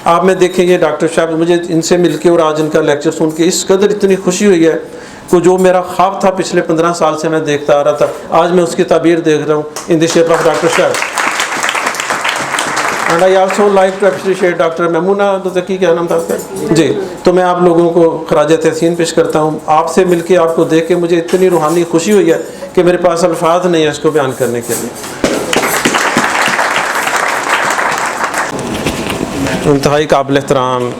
आप में देखेंगे डॉक्टर साहब, मुझे इनसे मिलके और आज इनका लेक्चर सुन के इस कदर इतनी खुशी हुई है कि जो मेरा ख्वाब था पिछले 15 साल से मैं देखता आ रहा था, आज मैं उसकी ताबीर देख रहा हूँ in the shape of doctor साहब। And I also like to appreciate doctor Memoona Zaki, क्या नाम था आपका जी। तो मैं आप लोगों को खराज तहसीन पेश करता हूँ। आपसे मिलके, आपको देख के मुझे इतनी रूहानी खुशी हुई है कि मेरे पास अल्फाज नहीं है इसको बयान करने के लिए। इंतहाई काबिल एहतराम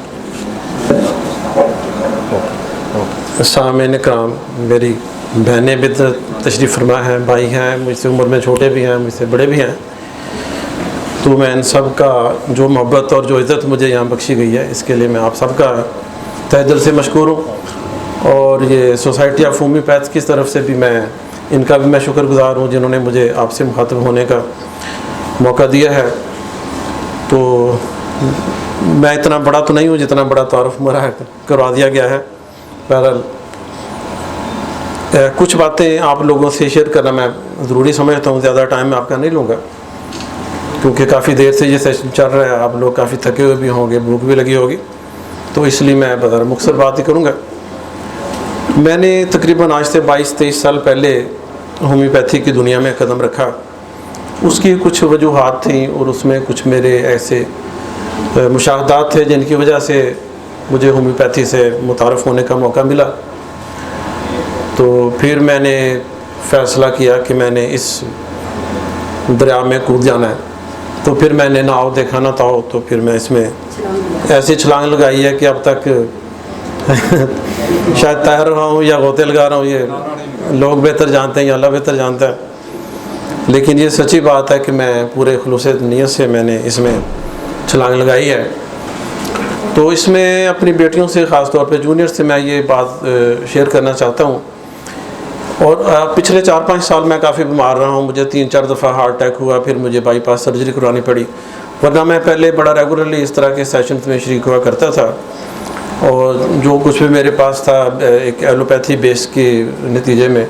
सामईन इकराम, मेरी बहनें भी तशरीफ़ फरमा हैं, भाई हैं, मुझसे उम्र में छोटे भी हैं, मुझसे बड़े भी हैं। तो मैं इन सब का जो मोहब्बत और जो इज़्ज़त मुझे यहाँ बख्शी गई है, इसके लिए मैं आप सबका तहे दिल से मशकूर हूँ। और ये सोसाइटी ऑफ होम्योपैथ की तरफ से भी इनका भी मैं शुक्रगुज़ार हूँ जिन्होंने मुझे आपसे मुखातब होने का मौका दिया है। तो मैं इतना बड़ा तो नहीं हूँ जितना बड़ा तारुफ मेरा करवा दिया गया है। बहरहाल कुछ बातें आप लोगों से शेयर करना मैं ज़रूरी समझता हूँ। ज़्यादा टाइम मैं आपका नहीं लूँगा क्योंकि काफ़ी देर से ये सेशन चल रहा है, आप लोग काफ़ी थके हुए भी होंगे, भूख भी लगी होगी, तो इसलिए मैं बता मुख्तसर बात ही करूँगा। मैंने तकरीबन आज से 22-23 साल पहले होम्योपैथी की दुनिया में कदम रखा। उसकी कुछ वजूहात थी और उसमें कुछ मेरे ऐसे मुशाहदात थे जिनकी वजह से मुझे होम्योपैथी से मुतारफ़ होने का मौका मिला। तो फिर मैंने फ़ैसला किया कि मैंने इस दरिया में कूद जाना है। तो फिर मैंने नाव देखा ना ताओ, तो फिर मैं इसमें ऐसी छलांग लगाई है कि अब तक शायद तैर रहा हूँ या गोते लगा रहा हूँ, ये लोग बेहतर जानते हैं या अल्लाह बेहतर जानता है। लेकिन ये सच्ची बात है कि मैं पूरे खुलूस नीयत से मैंने इसमें छलांग लगाई है। तो इसमें अपनी बेटियों से, ख़ास तौर पे जूनियर से मैं ये बात शेयर करना चाहता हूँ। और पिछले 4-5 साल मैं काफ़ी बीमार रहा हूँ। मुझे 3-4 दफ़ा हार्ट अटैक हुआ, फिर मुझे बाईपास सर्जरी करवानी पड़ी, वरना मैं पहले बड़ा रेगुलरली इस तरह के सेशंस में शरीक हुआ करता था। और जो कुछ भी मेरे पास था एक एलोपैथी बेस के नतीजे में,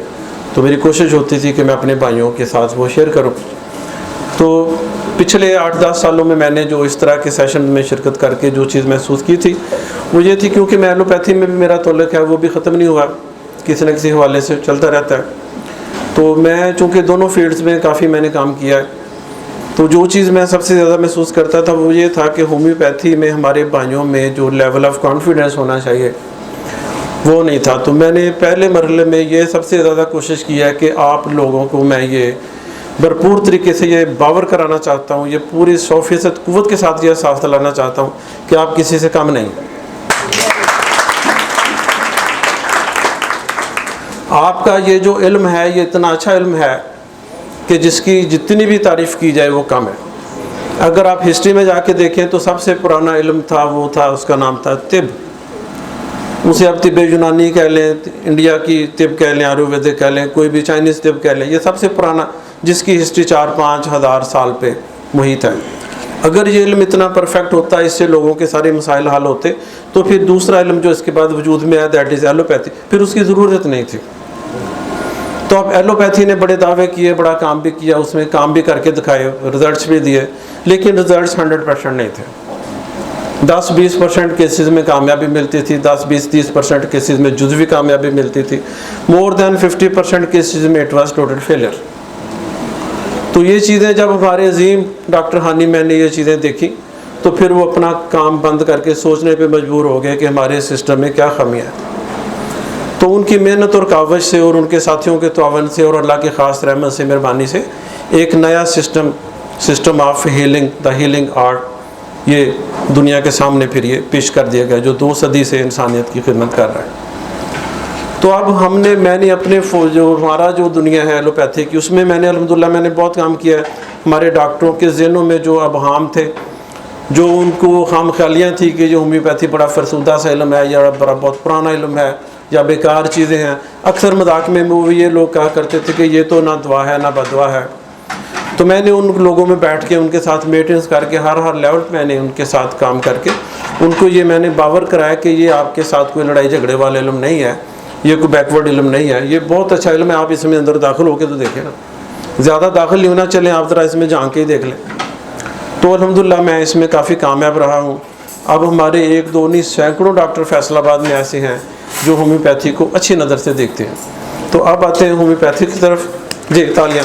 तो मेरी कोशिश होती थी कि मैं अपने भाइयों के साथ वो शेयर करूँ। तो पिछले 8-10 सालों में मैंने जो इस तरह के सेशन में शिरकत करके जो चीज़ महसूस की थी वो ये थी, क्योंकि मैं एलोपैथी में भी मेरा तल्लुक़ है, वो भी ख़त्म नहीं हुआ, किसी न किसी हवाले से चलता रहता है। तो मैं चूँकि दोनों फील्ड्स में काफ़ी मैंने काम किया है, तो जो चीज़ मैं सबसे ज़्यादा महसूस करता था वो ये था कि होम्योपैथी में हमारे भाइयों में जो लेवल ऑफ़ कॉन्फिडेंस होना चाहिए वो नहीं था। तो मैंने पहले मरहले में ये सबसे ज़्यादा कोशिश की है कि आप लोगों को मैं ये भरपूर तरीके से ये बावर कराना चाहता हूँ, ये पूरी 100% कुव्वत के साथ ये एहसास दिलाना चाहता हूँ कि आप किसी से कम नहीं। आपका ये जो इल्म है ये इतना अच्छा इल्म है कि जिसकी जितनी भी तारीफ़ की जाए वो कम है। अगर आप हिस्ट्री में जाके देखें तो सबसे पुराना इल्म था वो था, उसका नाम था तिब। उसे आप तिब यूनानी कह लें, इंडिया की तिब कह लें, आयुर्वेदिक कह लें, कोई भी चाइनीज़ तिब कह लें, ये सबसे पुराना जिसकी हिस्ट्री 4-5 हज़ार साल पे मुहित है। अगर ये इल्म इतना परफेक्ट होता, इससे लोगों के सारे मसाइल हल होते, तो फिर दूसरा इल्म जो इसके बाद वजूद में आया दैट इज़ एलोपैथी, फिर उसकी ज़रूरत नहीं थी। तो अब एलोपैथी ने बड़े दावे किए, बड़ा काम भी किया, उसमें काम भी करके दिखाए, रिजल्ट्स भी दिए, लेकिन रिजल्ट्स 100% नहीं थे। 10-20% केसेस में कामयाबी मिलती थी, 10-20-30% केसेस में जुज़वी कामयाबी मिलती थी, मोर दैन 50% केसेस में इट वाज टोटल फेलियर। तो ये चीज़ें जब हमारे अजीम डॉक्टर हानी मैन ने ये चीज़ें देखी, तो फिर वो अपना काम बंद करके सोचने पे मजबूर हो गए कि हमारे सिस्टम में क्या खामियाँ है। तो उनकी मेहनत और कावश से और उनके साथियों के तावन से और अल्लाह की ख़ास रहमत से, मेहरबानी से एक नया system of healing, the healing art, ये दुनिया के सामने फिर ये पेश कर दिया गया, जो 2 सदी से इंसानियत की खिदमत कर रहा है। तो अब मैंने अपने जो हमारा जो दुनिया है एलोपैथी की, उसमें मैंने अल्हम्दुलिल्लाह मैंने बहुत काम किया है। हमारे डॉक्टरों के ज़हनों में जो अबहाम थे, जो उनको खाम ख्यालियाँ थी कि जो होम्योपैथी बड़ा फरसूदा सा इल्म है या बड़ा बहुत पुराना इल्म है या बेकार चीज़ें हैं। अक्सर मजाक में वो ये लोग कहा करते थे कि ये तो ना दुआ है ना बदुआ है। तो मैंने उन लोगों में बैठ के उनके साथ मीटिंग्स करके हर लेवल पर मैंने उनके साथ काम करके उनको ये मैंने बावर कराया कि ये आपके साथ कोई लड़ाई झगड़े वाला इल्म नहीं है, ये कोई बैकवर्ड इल्म नहीं है, ये बहुत अच्छा इल्म है। आप इसमें अंदर दाखिल होकर तो देखें ना, ज़्यादा दाखिल नहीं होना, चलें आप ज़रा इसमें झांक के ही देख लें। तो अल्हम्दुलिल्लाह मैं इसमें काफ़ी कामयाब रहा हूँ। अब हमारे 1-2 नहीं सैकड़ों डॉक्टर फैसलाबाद में ऐसे हैं जो होम्योपैथी को अच्छी नज़र से देखते हैं। तो अब आते हैं होम्योपैथी की तरफ। जी तालियां।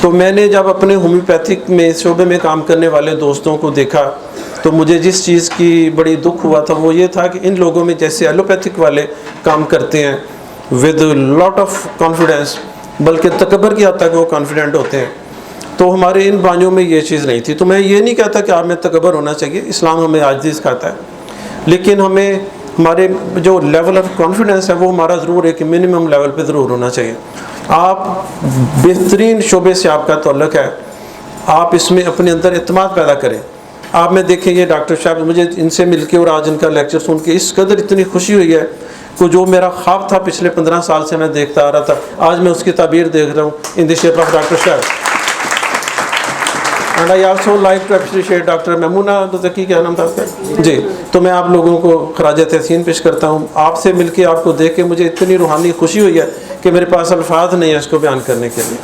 तो मैंने जब अपने होम्योपैथिक में शोबे में काम करने वाले दोस्तों को देखा तो मुझे जिस चीज़ की बड़ी दुख हुआ था वो ये था कि इन लोगों में जैसे एलोपैथिक वाले काम करते हैं विद लॉट ऑफ कॉन्फिडेंस, बल्कि तकबर की हद तक वो कॉन्फिडेंट होते हैं, तो हमारे इन भाइयों में ये चीज़ नहीं थी। तो मैं ये नहीं कहता कि आप में तकबर होना चाहिए, इस्लाम हमें आजिज़ सिखाता है, लेकिन हमें हमारे जो लेवल ऑफ कॉन्फिडेंस है वो हमारा ज़रूर एक मिनिमम लेवल पे ज़रूर होना चाहिए। आप बेहतरीन शोबे से आपका ताल्लुक़ है, आप इसमें अपने अंदर इत्मीनान पैदा करें। आप में देखेंगे डॉक्टर साहब, मुझे इनसे मिलके और आज इनका लेक्चर सुन के इस कदर इतनी खुशी हुई है कि जो मेरा ख्वाब था पिछले 15 साल से मैं देखता आ रहा था, आज मैं उसकी ताबीर देख रहा हूँ in the shape of doctor साहब। And I also like to appreciate doctor Memoona Zaki, क्या नाम था आपका जी। तो मैं आप लोगों को खराज तहसीन पेश करता हूँ। आपसे मिलके आपको देख के मुझे इतनी रूहानी खुशी हुई है कि मेरे पास अल्फाज नहीं है इसको बयान करने के लिए।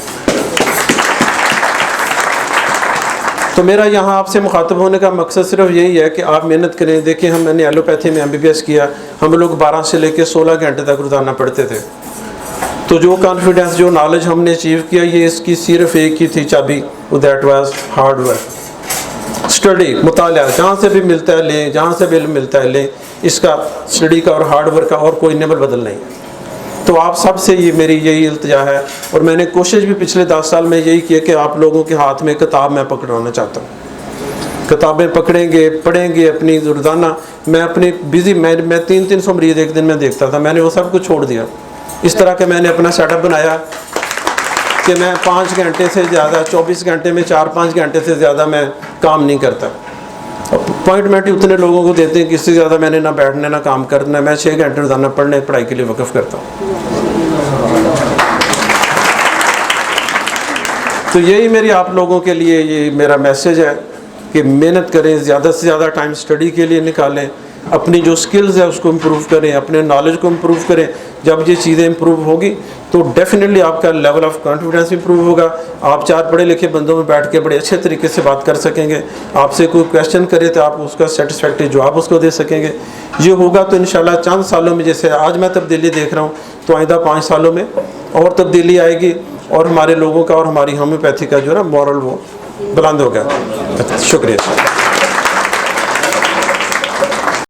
तो मेरा यहाँ आपसे मुखातब होने का मकसद सिर्फ यही है कि आप मेहनत करें। देखिए मैंने एलोपैथी में MBBS किया, हम लोग 12 से लेकर 16 घंटे तक रोज़ाना पढ़ते थे। तो जो कॉन्फिडेंस, जो नॉलेज हमने अचीव किया, ये इसकी सिर्फ एक ही थी चाबी, that was hard work, study, मुताला। जहाँ से भी मिलता है लें, जहाँ से भी इल्म मिलता है लें। इसका स्टडी का और हार्ड वर्क का और कोई नेबल बदल नहीं। तो आप सब से ये मेरी यही इल्तिजा है, और मैंने कोशिश भी पिछले 10 साल में यही की कि आप लोगों के हाथ में किताब मैं पकड़ाना चाहता हूँ। किताबें पकड़ेंगे, पढ़ेंगे अपनी रोज़ाना। मैं अपनी बिज़ी, मैं 300 मरीज़ एक दिन में देखता था, मैंने वो सब कुछ छोड़ दिया। इस तरह के मैंने अपना सेटअप बनाया कि मैं 5 घंटे से ज़्यादा, 24 घंटे में 4-5 घंटे से ज़्यादा मैं काम नहीं करता। अपॉइंटमेंट ही उतने लोगों को देते हैं कि इससे ज़्यादा मैंने ना बैठने ना काम करना। मैं 6 घंटे रोज़ाना पढ़ने पढ़ाई के लिए वक़्फ़ करता हूँ। तो यही मेरी आप लोगों के लिए ये मेरा मैसेज है कि मेहनत करें, ज़्यादा से ज़्यादा टाइम स्टडी के लिए निकालें, अपनी जो स्किल्स है उसको इम्प्रूव करें, अपने नॉलेज को इम्प्रूव करें। जब ये चीज़ें इम्प्रूव होगी तो डेफिनेटली आपका लेवल ऑफ कॉन्फिडेंस इम्प्रूव होगा। आप 4 पढ़े लिखे बंदों में बैठ के बड़े अच्छे तरीके से बात कर सकेंगे। आपसे कोई क्वेश्चन करे तो आप उसका सेटिस्फैक्टरी जवाब उसको दे सकेंगे। ये होगा तो इंशाल्लाह चंद सालों में, जैसे आज मैं तब्दीली देख रहा हूँ, तो आइंदा 5 सालों में और तब्दीली आएगी और हमारे लोगों का और हमारी होम्योपैथी का जो है ना मॉरल वो बुलंद होगा। शुक्रिया।